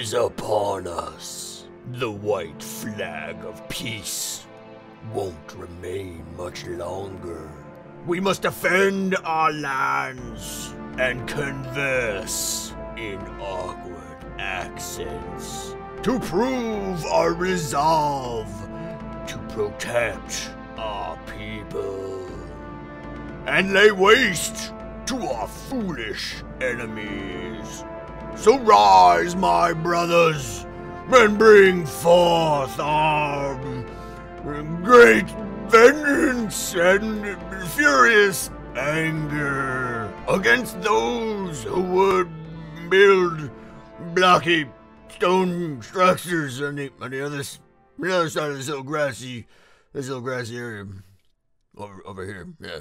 is upon us. The white flag of peace won't remain much longer. We must defend our lands and converse in awkward accents to prove our resolve to protect our people and lay waste to our foolish enemies. So rise, my brothers, and bring forth our great vengeance and furious anger against those who would build blocky stone structures on the other side of this little grassy area over here. Yeah.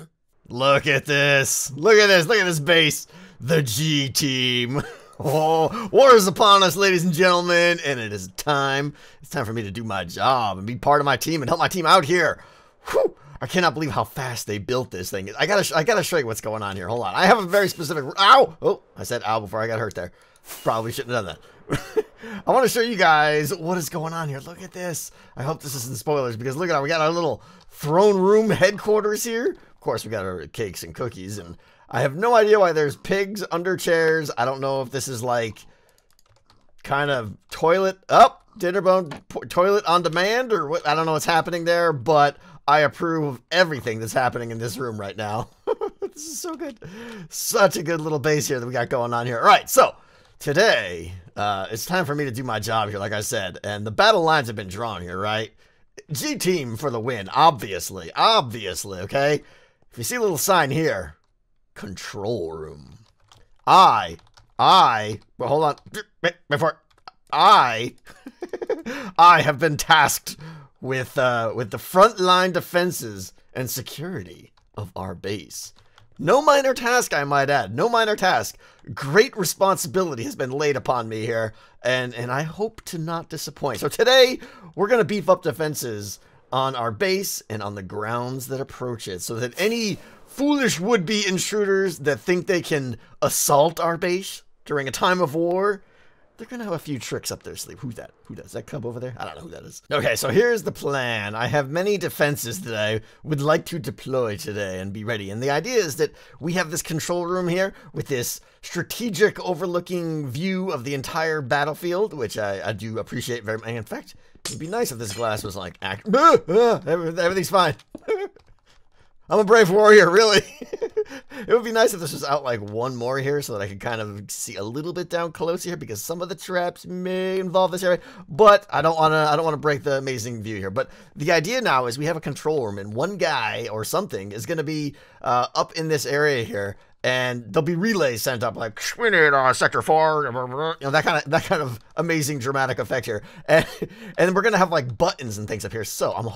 Look at this. Look at this base. The G team. Oh, war is upon us, ladies and gentlemen, and it is time. It's time for me to do my job and be part of my team and help my team out here. Whew. I cannot believe how fast they built this thing. I gotta show you what's going on here. Hold on. I have a very specific. Ow! Oh, I said ow before I got hurt there. Probably shouldn't have done that. I want to show you guys what is going on here. Look at this. I hope this isn't spoilers because look at we got our little throne room headquarters here. Of course, we got our cakes and cookies, and I have no idea why there's pigs under chairs. I don't know if this is like kind of toilet up, toilet on demand, or what. I don't know what's happening there, but I approve of everything that's happening in this room right now. This is so good. Such a good little base here that we got going on here. All right, so today it's time for me to do my job here, like I said, and the battle lines have been drawn here, right? G team for the win, obviously, okay? If you see a little sign here, control room. Well, hold on. I have been tasked with the frontline defenses and security of our base. No minor task, I might add. No minor task. Great responsibility has been laid upon me here, and I hope to not disappoint. So today, we're going to beef up defenses on our base and on the grounds that approach it, so that any foolish would-be intruders that think they can assault our base during a time of war, they're going to have a few tricks up their sleeve. Who's that? Who does that cub over there? I don't know who that is. Okay, so here's the plan. I have many defenses that I would like to deploy today and be ready. And the idea is that we have this control room here with this strategic overlooking view of the entire battlefield, which I do appreciate very much. In fact, it'd be nice if this glass was like, everything's fine. I'm a brave warrior, really. It would be nice if this was out like one more here so that I could kind of see a little bit down close here because some of the traps may involve this area, but I don't want to break the amazing view here. But the idea now is we have a control room and one guy or something is going to be up in this area here, and there'll be relays sent up like swing it sector 4, you know, that kind of amazing dramatic effect here, and we're gonna have like buttons and things up here. So I'm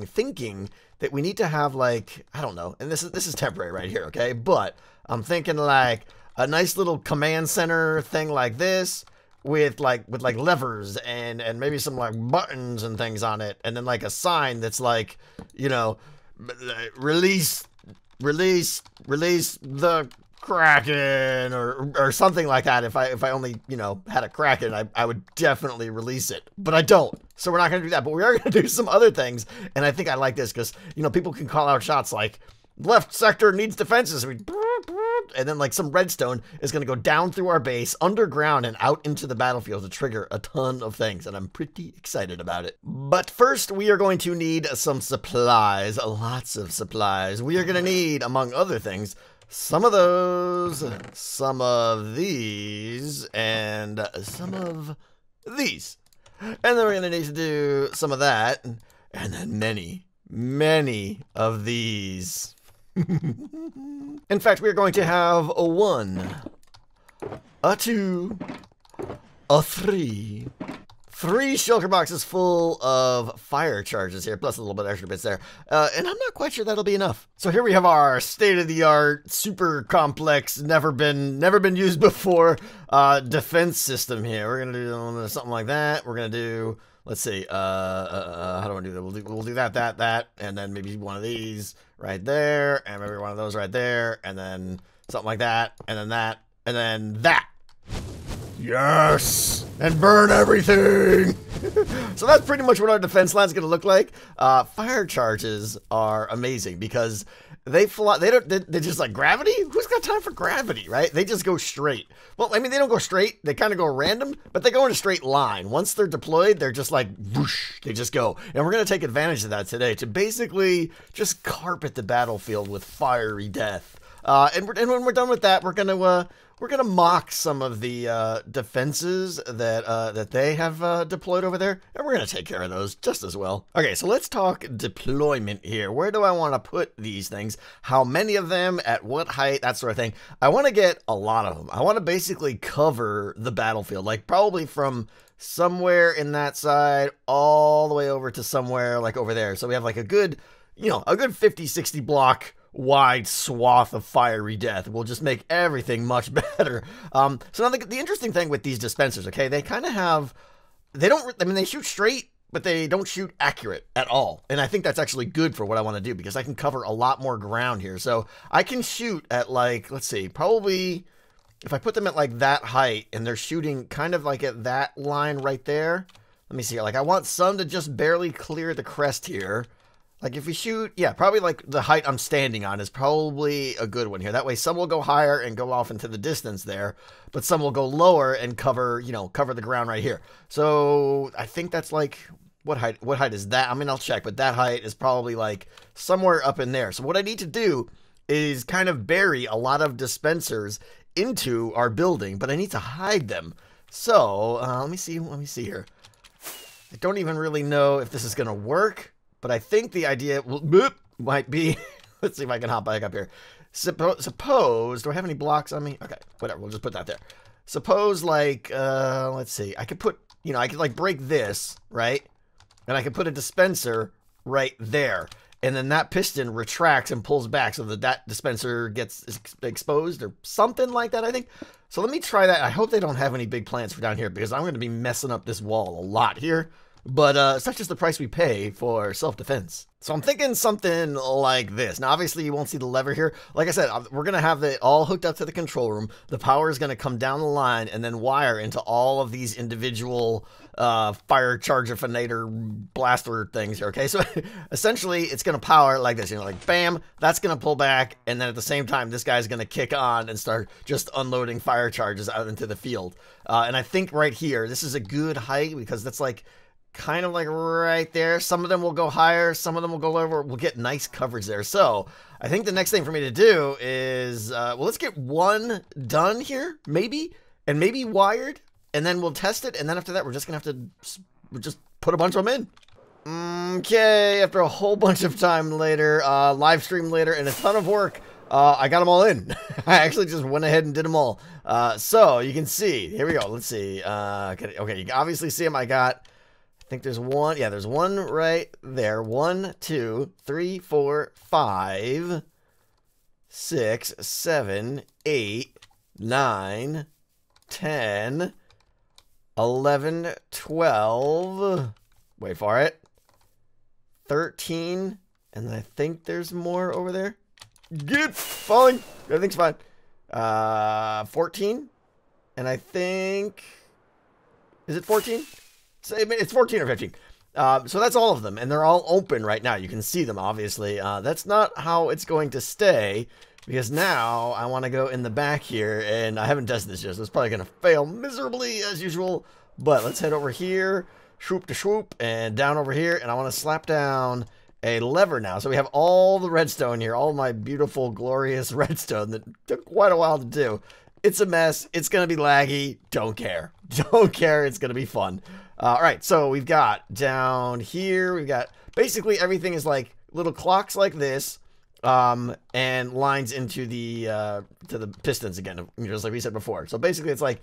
thinking that we need to have like, I don't know, and this is temporary right here, okay? But I'm thinking like a nice little command center thing like this with like levers and maybe some like buttons and things on it, and then like a sign that's like, you know, release the Kraken or something like that. If I only, you know, had a Kraken, I would definitely release it, but I don't. So we're not going to do that, but we are going to do some other things. And I think I like this because, you know, people can call out shots like left sector needs defenses. And then like some redstone is going to go down through our base underground and out into the battlefield to trigger a ton of things. And I'm pretty excited about it. But first we are going to need some supplies, lots of supplies. We are going to need, among other things, some of those, some of these, and some of these. And then we're going to need to do some of that, and then many of these. In fact, we're going to have a 1, a 2, a 3. 3 shulker boxes full of fire charges here, plus a little bit of extra bits there. And I'm not quite sure that'll be enough. So here we have our state-of-the-art, super complex, never been used before defense system here. We're gonna do something like that. We're gonna do, let's see, how do I do that? We'll do that, and then maybe one of these right there, and maybe one of those right there, and then something like that, and then that, and then that. Yes! And burn everything! So that's pretty much what our defense line's gonna look like. Fire charges are amazing because they fly. They're just like gravity. Who's got time for gravity, right? They just go straight. Well, I mean, they don't go straight. They kind of go random, but they go in a straight line. Once they're deployed, they're just like whoosh. They just go, and we're gonna take advantage of that today to basically just carpet the battlefield with fiery death. And when we're done with that, we're gonna mock some of the defenses that they have deployed over there, and we're gonna take care of those just as well. Okay, so let's talk deployment here. Where do I want to put these things? How many of them? At what height? That sort of thing. I want to get a lot of them. I want to basically cover the battlefield, like probably from somewhere in that side all the way over to somewhere like over there. So we have like a good, a good 50-60 block wide swath of fiery death. Will just make everything much better. So now the interesting thing with these dispensers, okay, they kind of have, they shoot straight, but they don't shoot accurate at all. And I think that's actually good for what I want to do because I can cover a lot more ground here. So I can shoot at like, let's see, probably if I put them at like that height and they're shooting kind of like at that line right there. Let me see, like I want some to just barely clear the crest here. Like if we shoot, yeah, probably like the height I'm standing on is probably a good one here. That way some will go higher and go off into the distance there, but some will go lower and cover the ground right here. So I think that's like, what height is that? I mean, I'll check, but that height is probably like somewhere up in there. So what I need to do is kind of bury a lot of dispensers into our building, but I need to hide them. So let me see here. I don't even really know if this is going to work. But I think the idea might be, let's see if I can hop back up here. Suppose, do I have any blocks on me? Okay, whatever, we'll just put that there. Suppose like, let's see, I could put, I could like break this, right? And I could put a dispenser right there. And then that piston retracts and pulls back so that dispenser gets exposed or something like that, I think. So let me try that. I hope they don't have any big plans for down here because I'm going to be messing up this wall a lot here. But it's not just the price we pay for self-defense. So I'm thinking something like this. Now, obviously, you won't see the lever here. Like I said, we're going to have it all hooked up to the control room. The power is going to come down the line and then wire into all of these individual fire charger-finator blaster things here, okay? So essentially, it's going to power like this. Like, bam, that's going to pull back. And then at the same time, this guy's going to kick on and start just unloading fire charges out into the field. And I think right here, this is a good height because that's like kind of like right there. Some of them will go higher, some of them will go lower. We'll get nice coverage there. So I think the next thing for me to do is, well, let's get one done here, maybe, and maybe wired, and then we'll test it. And then after that, we're just gonna have to just put a bunch of them in. Okay, after a whole bunch of time later, live stream later, and a ton of work, I got them all in. I actually just went ahead and did them all. So you can see, here we go. Let's see. Okay, you can obviously see them. I think there's one. Yeah, there's one right there. 1, 2, 3, 4, 5, 6, 7, 8, 9, 10, 11, 12. Wait for it. 13. And I think there's more over there. Get falling. Everything's fine. 14. And I think, is it 14? It's 14 or 15. So that's all of them, and they're all open right now. You can see them, obviously. That's not how it's going to stay, because now I want to go in the back here, and I haven't tested this yet, so it's probably going to fail miserably as usual. But let's head over here, swoop to swoop, and down over here, and I want to slap down a lever now. So we have all the redstone here, all my beautiful, glorious redstone that took quite a while to do. It's a mess. It's going to be laggy. Don't care. Don't care. It's going to be fun. All right, so we've got down here, we've got basically everything is like little clocks like this, and lines into the to the pistons again, just like we said before. So basically, it's like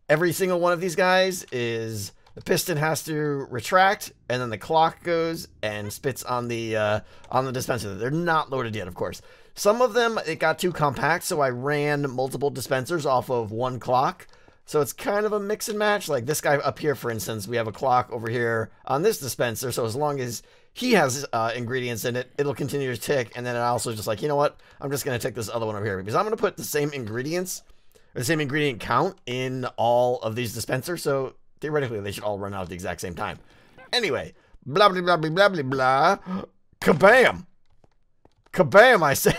every single one of these guys is the piston has to retract, and then the clock goes and spits on the dispenser. They're not loaded yet, of course. Some of them it got too compact, so I ran multiple dispensers off of one clock. So it's kind of a mix and match. Like this guy up here, for instance, we have a clock over here on this dispenser. So as long as he has ingredients in it, it'll continue to tick. And then it also just like, you know what? I'm just going to take this other one over here because I'm going to put the same ingredients the same ingredient count in all of these dispensers, so theoretically they should all run out at the exact same time. Anyway, blah, blah, blah, blah, blah, blah, blah. Kabam! Kabam, I say.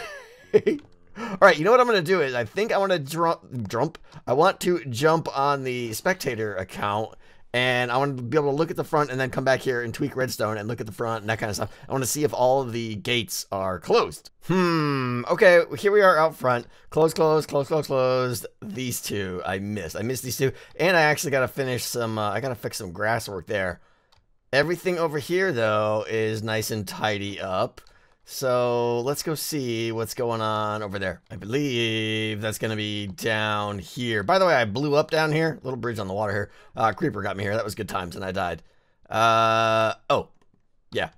All right, you know what I'm going to do is I think I want to I want to jump on the spectator account, and I want to be able to look at the front and then come back here and tweak Redstone and look at the front and that kind of stuff. I want to see if all of the gates are closed. Okay, here we are out front. Close, close, close, close, closed. These two, I missed. I missed these two, and I actually got to finish some, I got to fix some grass work there. Everything over here, though, is nice and tidy up. So let's go see what's going on over there. I believe that's going to be down here. By the way, I blew up down here. Little bridge on the water here. Creeper got me here. That was good times, and I died. Oh. Yeah.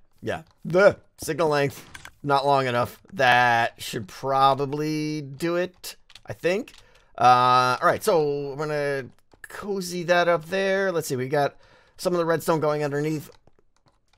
The signal length, not long enough. That should probably do it, I think. All right, so I'm going to cozy that up there. Let's see. We got some of the redstone going underneath.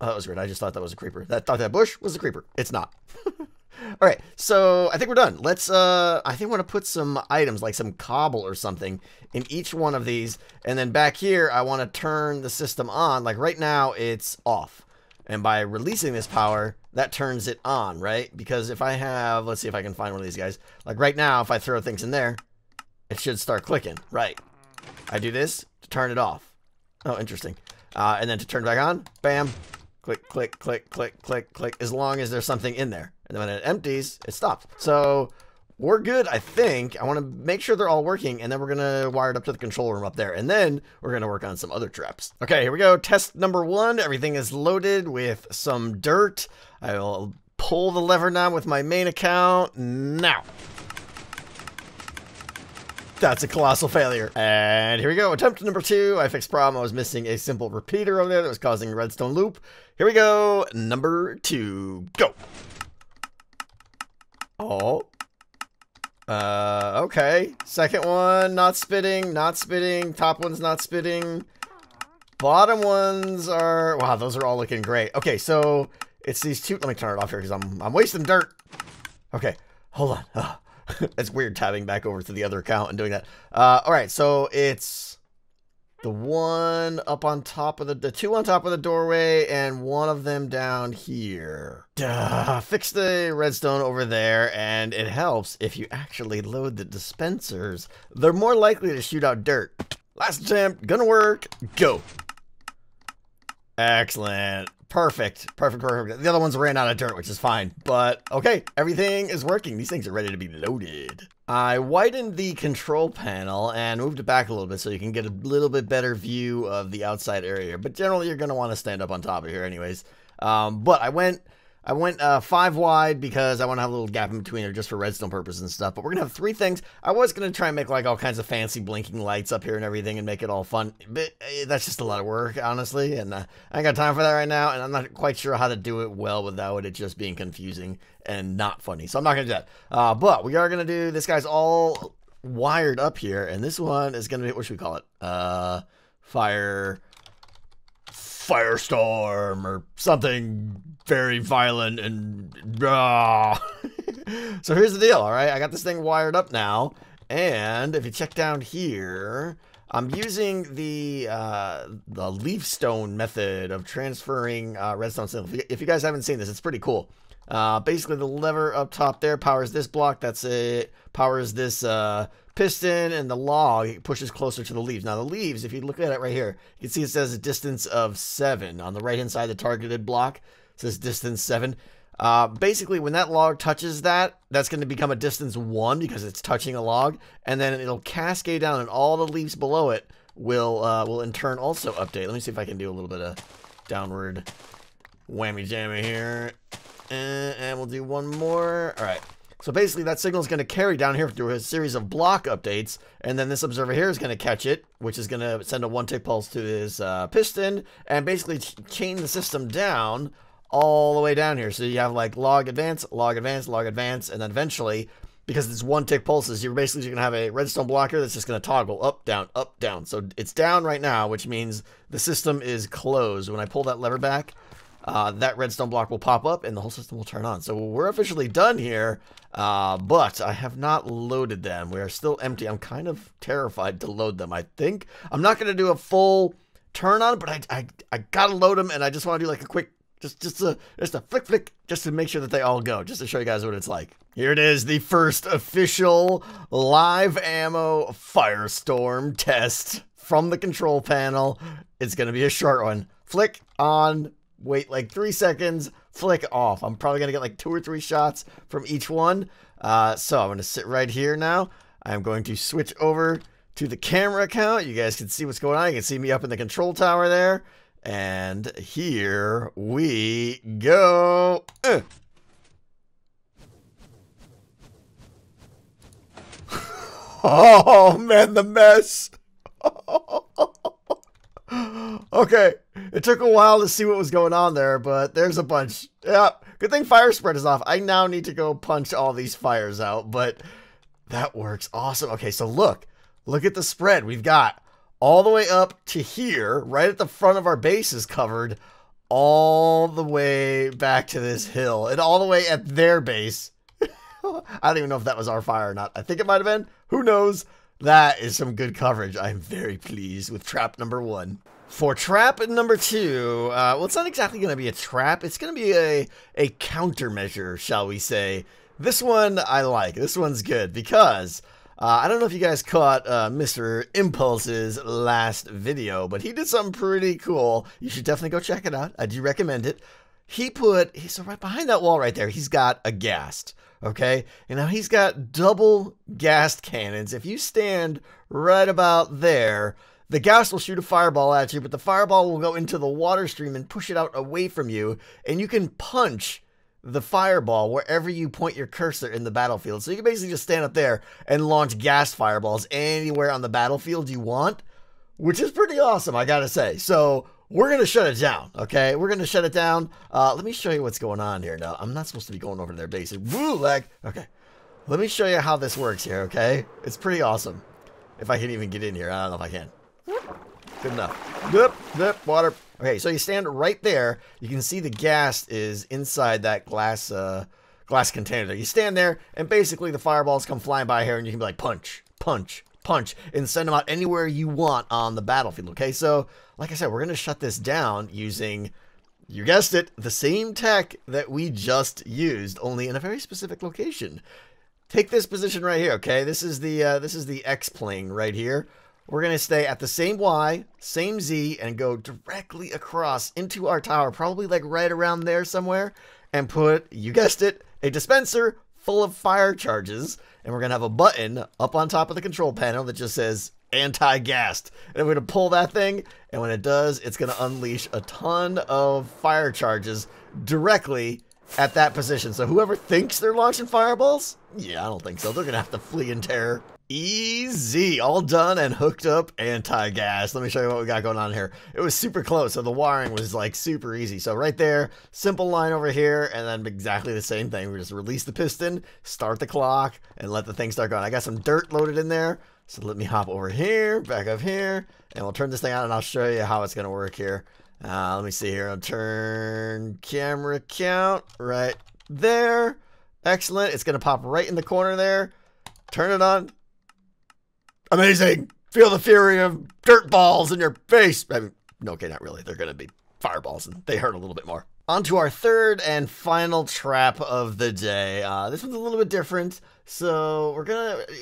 Oh, that was weird. I just thought that was a creeper. Thought that bush was a creeper. It's not. All right, so I think we're done. Let's, I think I want to put some items, like some cobble or something, in each one of these. And then back here, I want to turn the system on. Like right now, it's off. And by releasing this power, that turns it on, right? Because if I have, let's see if I can find one of these guys. Like right now, if I throw things in there, it should start clicking. Right. I do this to turn it off. Oh, interesting. And then to turn it back on, bam. Click, click, click, click, click, click, as long as there's something in there. And then when it empties, it stops. So we're good, I think. I want to make sure they're all working, and then we're going to wire it up to the control room up there. And then we're going to work on some other traps. Okay, here we go. Test number 1. Everything is loaded with some dirt. I will pull the lever now with my main account. Now. That's a colossal failure. And here we go. Attempt number 2. I fixed problem. I was missing a simple repeater over there that was causing a redstone loop. Here we go. Number 2. Go. Oh. Okay. Second one, not spitting, not spitting. Top one's not spitting. Bottom ones are... Wow, those are all looking great. Okay, so it's these two... Let me turn it off here because I'm wasting dirt. Okay, hold on. It's weird tabbing back over to the other account and doing that. All right, so it's the one up on top of the two on top of the doorway and one of them down here. Fix the redstone over there, and it helps if you actually load the dispensers. They're more likely to shoot out dirt. Last attempt, gonna work, go. Excellent. Perfect. Perfect, perfect. The other ones ran out of dirt, which is fine. But, okay, everything is working. These things are ready to be loaded. I widened the control panel and moved it back a little bit so you can get a little bit better view of the outside area. But generally, you're going to want to stand up on top of here anyways. But I went 5 wide because I want to have a little gap in between there just for redstone purposes and stuff. But we're going to have 3 things. I was going to try and make like all kinds of fancy blinking lights up here and everything and make it all fun. But that's just a lot of work, honestly. And I ain't got time for that right now. And I'm not quite sure how to do it well without it just being confusing and not funny. So I'm not going to do that. But we are going to do, this guy's all wired up here. And this one is going to be, what should we call it? Firestorm or something very violent and so here's the deal. All right, I got this thing wired up now, and if you check down here, I'm using the leaf stone method of transferring redstone signal. If you guys haven't seen this, it's pretty cool. Basically the lever up top there powers this block, that's it, powers this piston, and the log pushes closer to the leaves. Now the leaves, if you look at it right here, you can see it says a distance of 7 on the right hand side. The targeted block says distance 7. Basically when that log touches that, that's going to become a distance 1 because it's touching a log, and then it'll cascade down, and all the leaves below it will in turn also update. Let me see if I can do a little bit of downward whammy jammy here, and we'll do one more. All right. So basically that signal is going to carry down here through a series of block updates, and then this observer here is going to catch it, which is going to send a 1-tick pulse to this piston, and basically chain the system down all the way down here. So you have like log advance, log advance, log advance, and then eventually, because it's 1-tick pulses, you're basically going to have a redstone blocker that's just going to toggle up, down, up, down. So it's down right now, which means the system is closed. When I pull that lever back, that redstone block will pop up and the whole system will turn on. So we're officially done here, but I have not loaded them. We are still empty. I'm kind of terrified to load them, I think. I'm not going to do a full turn on, but I got to load them, and I just want to do like a quick, just a flick, just to make sure that they all go, just to show you guys what it's like. Here it is, the first official live ammo Firestorm test from the control panel. It's going to be a short one. Flick on, wait like 3 seconds, flick off. I'm probably going to get like 2 or 3 shots from each one. So I'm going to sit right here now. I'm going to switch over to the camera account. You guys can see what's going on. You can see me up in the control tower there. And here we go. Oh, man, the mess. Okay, it took a while to see what was going on there, but there's a bunch. Yeah, good thing fire spread is off. I now need to go punch all these fires out, but that works awesome. Okay, so look at the spread. We've got all the way up to here, right at the front of our base is covered, all the way back to this hill, and all the way at their base. I don't even know if that was our fire or not. I think it might have been. Who knows? That is some good coverage. I'm very pleased with trap number 1. For trap number 2, well, it's not exactly going to be a trap. It's going to be a countermeasure, shall we say. This one I like. This one's good because I don't know if you guys caught Mr. Impulse's last video, but he did something pretty cool. You should definitely go check it out. I do recommend it. So right behind that wall right there, he's got a ghast. Okay, and now he's got double ghast cannons. If you stand right about there, the ghast will shoot a fireball at you, but the fireball will go into the water stream and push it out away from you, and you can punch the fireball wherever you point your cursor in the battlefield. So you can basically just stand up there and launch ghast fireballs anywhere on the battlefield you want, which is pretty awesome, I gotta say. So we're going to shut it down, okay? We're going to shut it down. Let me show you what's going on here. Now, I'm not supposed to be going over to their base. Woo, lag. Okay. Let me show you how this works here, okay? It's pretty awesome. If I can even get in here. I don't know if I can. Good enough. Dip, water. Okay, so you stand right there. You can see the ghast is inside that glass container there. You stand there, and basically the fireballs come flying by here, and you can be like, punch, punch, punch, and send them out anywhere you want on the battlefield, okay? So, like I said, we're going to shut this down using, you guessed it, the same tech that we just used, only in a very specific location. Take this position right here, okay? This is the X-plane right here. We're going to stay at the same Y, same Z, and go directly across into our tower, probably like right around there somewhere, and put, you guessed it, a dispenser full of fire charges, and we're going to have a button up on top of the control panel that just says AntiGas. And we're going to pull that thing, and when it does, it's going to unleash a ton of fire charges directly at that position. So whoever thinks they're launching fireballs, yeah, I don't think so. They're going to have to flee in terror. Easy, all done and hooked up AntiGas. Let me show you what we got going on here. It was super close, so the wiring was like super easy. So right there, simple line over here, and then exactly the same thing. We just release the piston, start the clock, and let the thing start going. I got some dirt loaded in there, so let me hop over here, back up here, and we'll turn this thing on, and I'll show you how it's going to work here. Let me see here. I'll turn camera count right there. Excellent. It's going to pop right in the corner there. Turn it on. Amazing. Feel the fury of dirt balls in your face. I mean, no, okay, not really. They're going to be fireballs, and they hurt a little bit more. On to our third and final trap of the day. This one's a little bit different. So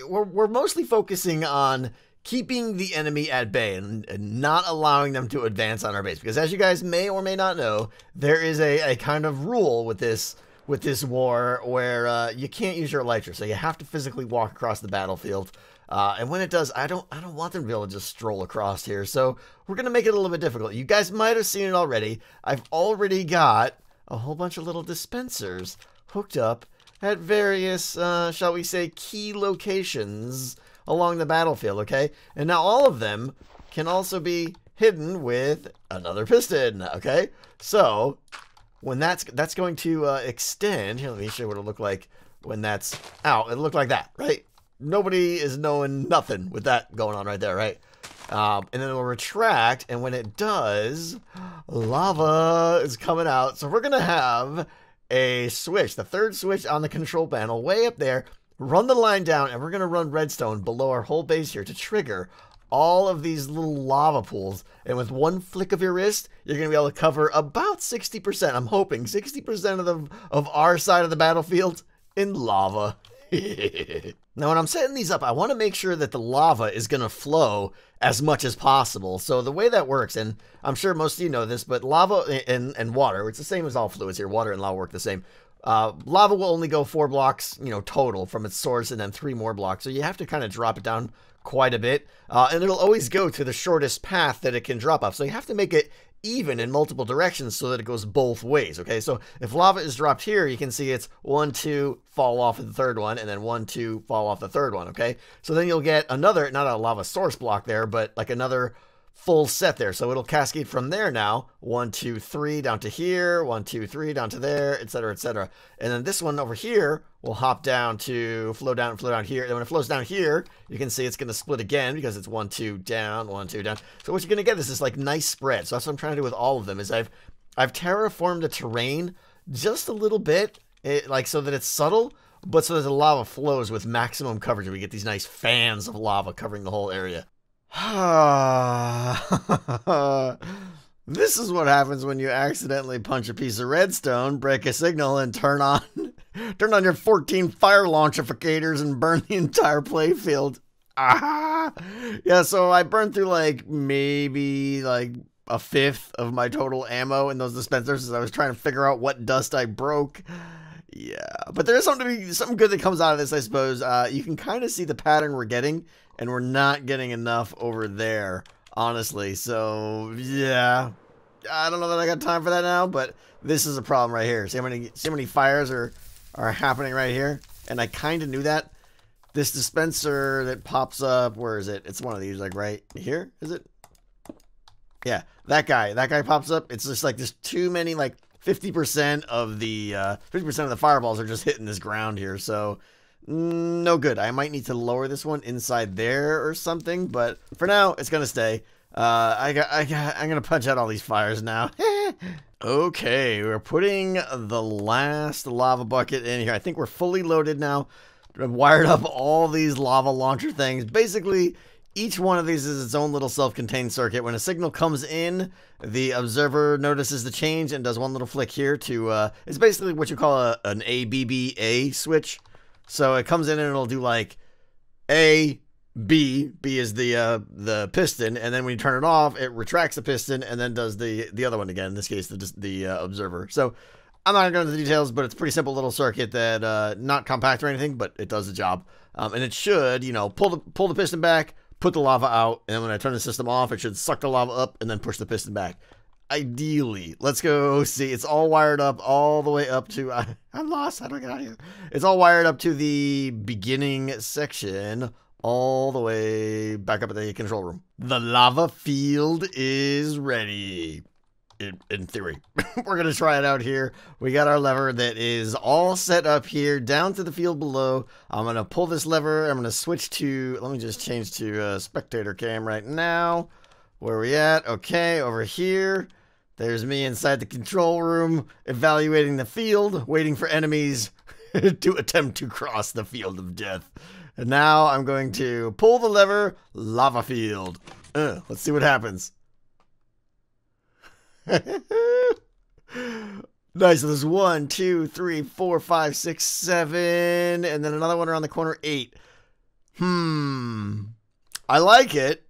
we're mostly focusing on keeping the enemy at bay and not allowing them to advance on our base. Because as you guys may or may not know, there is a kind of rule with this war where you can't use your elytra. So you have to physically walk across the battlefield. And when it does, I don't want them to be able to just stroll across here. So we're going to make it a little bit difficult. You guys might have seen it already. I've already got a whole bunch of little dispensers hooked up at various, shall we say, key locations along the battlefield, okay? And now all of them can also be hidden with another piston, okay? So when that's going to extend, here, let me show you what it'll look like when that's out. It'll look like that, right? Nobody is knowing nothing with that going on right there, right? And then it will retract, and when it does, lava is coming out. So we're going to have a switch, the third switch on the control panel, way up there. Run the line down, and we're going to run redstone below our whole base here to trigger all of these little lava pools. And with one flick of your wrist, you're going to be able to cover about 60%. I'm hoping 60% of our side of the battlefield in lava. Now, when I'm setting these up, I want to make sure that the lava is going to flow as much as possible. So the way that works, and I'm sure most of you know this, but lava and water, it's the same as all fluids here. Water and lava work the same. Lava will only go 4 blocks, total from its source, and then 3 more blocks. So you have to kind of drop it down quite a bit, and it'll always go to the shortest path that it can drop off. So you have to make it even in multiple directions so that it goes both ways. Okay, so if lava is dropped here, you can see it's 1, 2, fall off of the third one, and then 1, 2, fall off the third one. Okay, so then you'll get another, not a lava source block there, but like another full set there. So it'll cascade from there now, 1, 2, 3 down to here, 1, 2, 3 down to there, etc., etc. And then this one over here will hop down to flow down here. And when it flows down here, you can see it's going to split again because it's 1, 2 down, 1, 2 down. So what you're going to get is this like nice spread. So that's what I'm trying to do with all of them. Is I've terraformed the terrain just a little bit, like so that it's subtle, but so that the lava flows with maximum coverage. We get these nice fans of lava covering the whole area. This is what happens when you accidentally punch a piece of redstone, break a signal, and turn on your 14 fire launchificators and burn the entire playfield. Yeah, so I burned through like maybe like a fifth of my total ammo in those dispensers as I was trying to figure out what dust I broke. Yeah, but there is something good that comes out of this, I suppose. You can kind of see the pattern we're getting, and we're not getting enough over there, honestly. So, yeah, I don't know that I got time for that now, but this is a problem right here. See how many fires are happening right here? And I kind of knew that. This dispenser that pops up, where is it? It's one of these, like right here, is it? Yeah, that guy pops up. It's just like there's too many, like 50% of the fireballs are just hitting this ground here. So no good. I might need to lower this one inside there or something, but for now it's gonna stay. I'm gonna punch out all these fires now. Okay, we're putting the last lava bucket in here. I think we're fully loaded now. I've wired up all these lava launcher things. Basically, each one of these is its own little self-contained circuit. When a signal comes in, the observer notices the change and does one little flick here to, it's basically what you call an ABBA switch. So it comes in and it'll do like A, B is the piston, and then when you turn it off, it retracts the piston and then does the other one again, in this case, the observer. So I'm not going to go into the details, but it's a pretty simple little circuit that, not compact or anything, but it does the job. And it should, pull the piston back, put the lava out, and then when I turn the system off, it should suck the lava up and then push the piston back. Ideally, let's go see. It's all wired up all the way up to, I'm lost, how do I get out of here? It's all wired up to the beginning section, all the way back up at the control room. The lava field is ready. In theory. We're going to try it out here. We got our lever that is all set up here down to the field below. I'm going to pull this lever. I'm going to switch to, let me just change to spectator cam right now. Where are we at? Okay, over here. There's me inside the control room, evaluating the field, waiting for enemies to attempt to cross the field of death. And now I'm going to pull the lever, lava field. Let's see what happens. Nice. So there's 1, 2, 3, 4, 5, 6, 7, and then another one around the corner, 8. I like it.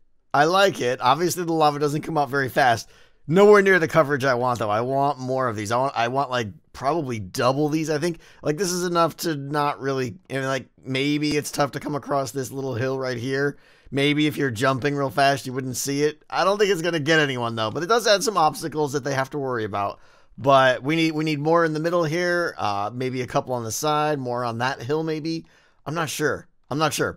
Obviously, the lava doesn't come out very fast. Nowhere near the coverage I want, though. I want more of these. I want like probably double these. I think like this is enough to not really. Like maybe it's tough to come across this little hill right here. Maybe if you're jumping real fast, you wouldn't see it. I don't think it's going to get anyone, though. But it does add some obstacles that they have to worry about. But we need more in the middle here. Maybe a couple on the side. More on that hill, maybe. I'm not sure.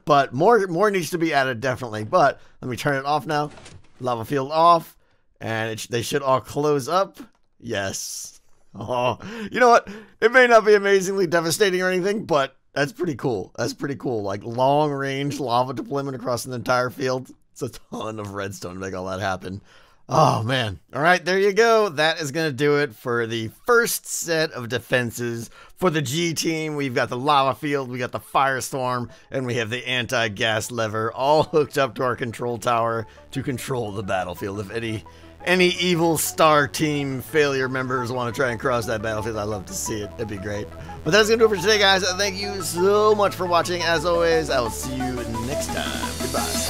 But more needs to be added, definitely. But let me turn it off now. Lava field off. And they should all close up. Yes. Oh, you know what? It may not be amazingly devastating or anything, but that's pretty cool. Like long range lava deployment across an entire field. It's a ton of redstone to make all that happen. Oh, man. All right, there you go. That is going to do it for the first set of defenses for the G team. We've got the lava field, we got the firestorm, and we have the anti-gas lever all hooked up to our control tower to control the battlefield. If any evil star team failure members want to try and cross that battlefield, I'd love to see it. That'd be great. But that's going to do it for today, guys. Thank you so much for watching. As always, I will see you next time. Goodbye.